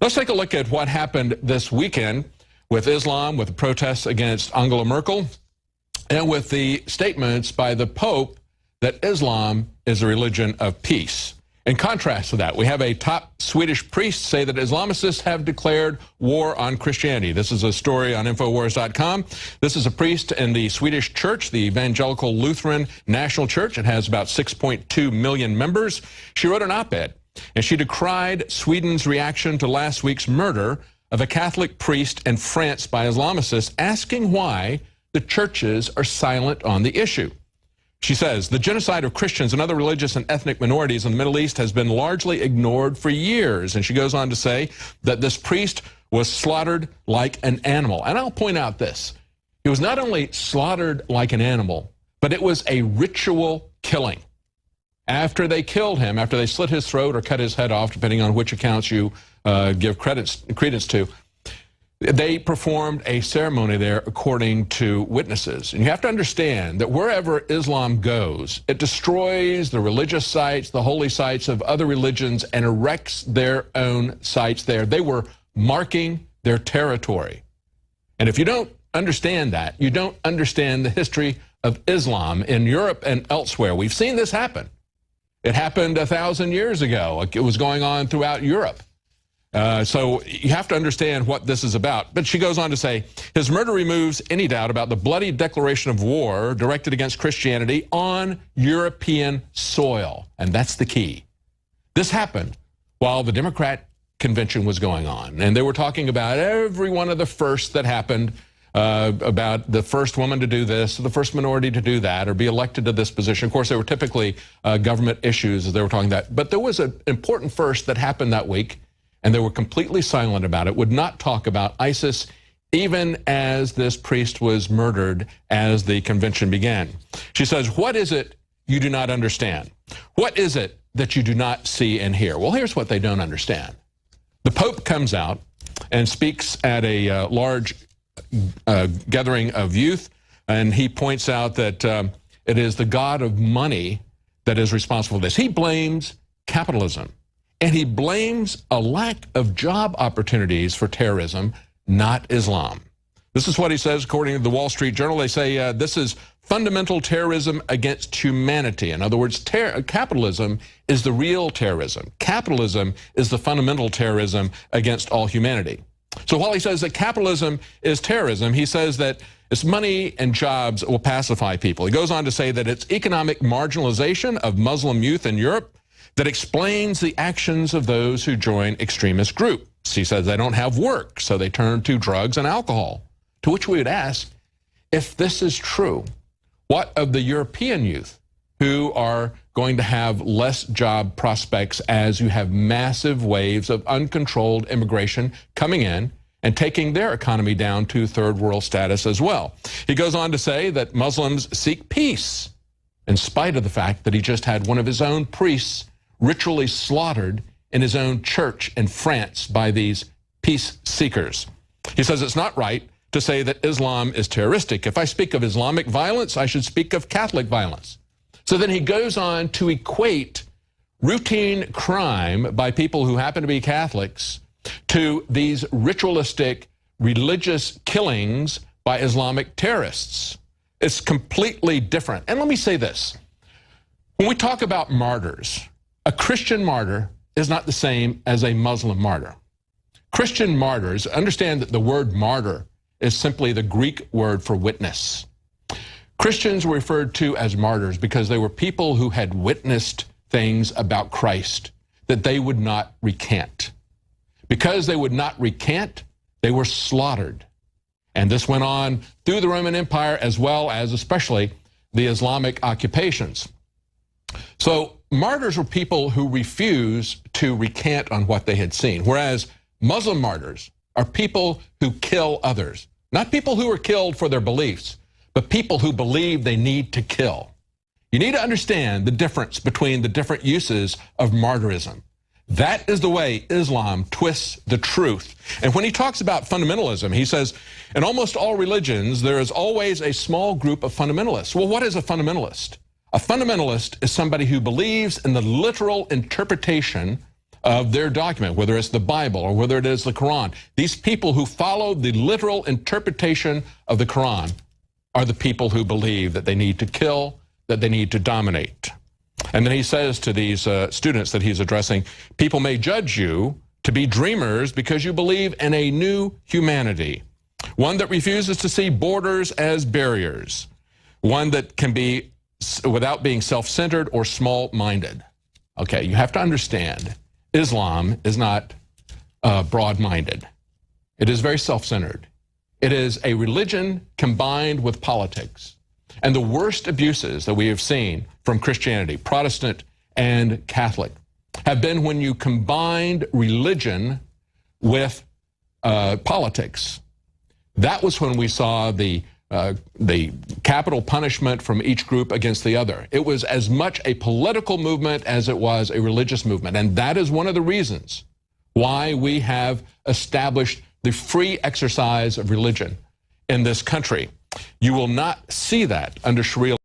Let's take a look at what happened this weekend with Islam, with the protests against Angela Merkel, and with the statements by the Pope that Islam is a religion of peace. In contrast to that, we have a top Swedish priest say that Islamists have declared war on Christianity. This is a story on Infowars.com. This is a priest in the Swedish church, the Evangelical Lutheran National Church. It has about 6.2 million members. She wrote an op-ed, and she decried Sweden's reaction to last week's murder of a Catholic priest in France by Islamists, asking why the churches are silent on the issue. She says, the genocide of Christians and other religious and ethnic minorities in the Middle East has been largely ignored for years. And she goes on to say that this priest was slaughtered like an animal. And I'll point out this. He was not only slaughtered like an animal, but it was a ritual killing. After they killed him, after they slit his throat or cut his head off, depending on which accounts you give credence to, they performed a ceremony there according to witnesses. And you have to understand that wherever Islam goes, it destroys the religious sites, the holy sites of other religions, and erects their own sites there. They were marking their territory. And if you don't understand that, you don't understand the history of Islam in Europe and elsewhere. We've seen this happen. It happened 1,000 years ago. It was going on throughout Europe. So you have to understand what this is about. But she goes on to say, his murder removes any doubt about the bloody declaration of war directed against Christianity on European soil. And that's the key. This happened while the Democrat convention was going on. And they were talking about every one of the firsts that happened, about the first woman to do this, the first minority to do that, or be elected to this position. Of course, they were typically government issues as they were talking about. But there was an important first that happened that week, and they were completely silent about it, would not talk about ISIS, even as this priest was murdered as the convention began. She says, what is it you do not understand? What is it that you do not see and hear? Well, here's what they don't understand. The Pope comes out and speaks at a large gathering of youth, and he points out that it is the God of money that is responsible for this. He blames capitalism. And he blames a lack of job opportunities for terrorism, not Islam. This is what he says, according to the Wall Street Journal. They say this is fundamental terrorism against humanity. In other words, capitalism is the real terrorism. Capitalism is the fundamental terrorism against all humanity. So while he says that capitalism is terrorism, he says that it's money and jobs that will pacify people. He goes on to say that it's economic marginalization of Muslim youth in Europe that explains the actions of those who join extremist groups. He says they don't have work, so they turn to drugs and alcohol. To which we would ask, if this is true, what of the European youth who are going to have less job prospects as you have massive waves of uncontrolled immigration coming in and taking their economy down to third world status as well? He goes on to say that Muslims seek peace, in spite of the fact that he just had one of his own priests ritually slaughtered in his own church in France by these peace seekers. He says it's not right to say that Islam is terroristic. If I speak of Islamic violence, I should speak of Catholic violence. So then he goes on to equate routine crime by people who happen to be Catholics to these ritualistic religious killings by Islamic terrorists. It's completely different. And let me say this. When we talk about martyrs, a Christian martyr is not the same as a Muslim martyr. Christian martyrs, understand that the word martyr is simply the Greek word for witness. Christians were referred to as martyrs because they were people who had witnessed things about Christ that they would not recant. Because they would not recant, they were slaughtered. And this went on through the Roman Empire as well as especially the Islamic occupations. So martyrs were people who refused to recant on what they had seen, whereas Muslim martyrs are people who kill others. Not people who are killed for their beliefs, but people who believe they need to kill. You need to understand the difference between the different uses of martyrism. That is the way Islam twists the truth. And when he talks about fundamentalism, he says, in almost all religions, there is always a small group of fundamentalists. Well, what is a fundamentalist? A fundamentalist is somebody who believes in the literal interpretation of their document, whether it's the Bible or whether it is the Quran. These people who follow the literal interpretation of the Quran are the people who believe that they need to kill, that they need to dominate. And then he says to these students that he's addressing, people may judge you to be dreamers because you believe in a new humanity, one that refuses to see borders as barriers, one that can be without being self-centered or small-minded. Okay, you have to understand, Islam is not broad-minded. It is very self-centered. It is a religion combined with politics. And the worst abuses that we have seen from Christianity, Protestant and Catholic, have been when you combined religion with politics. That was when we saw the capital punishment from each group against the other. It was as much a political movement as it was a religious movement. And that is one of the reasons why we have established the free exercise of religion in this country. You will not see that under Sharia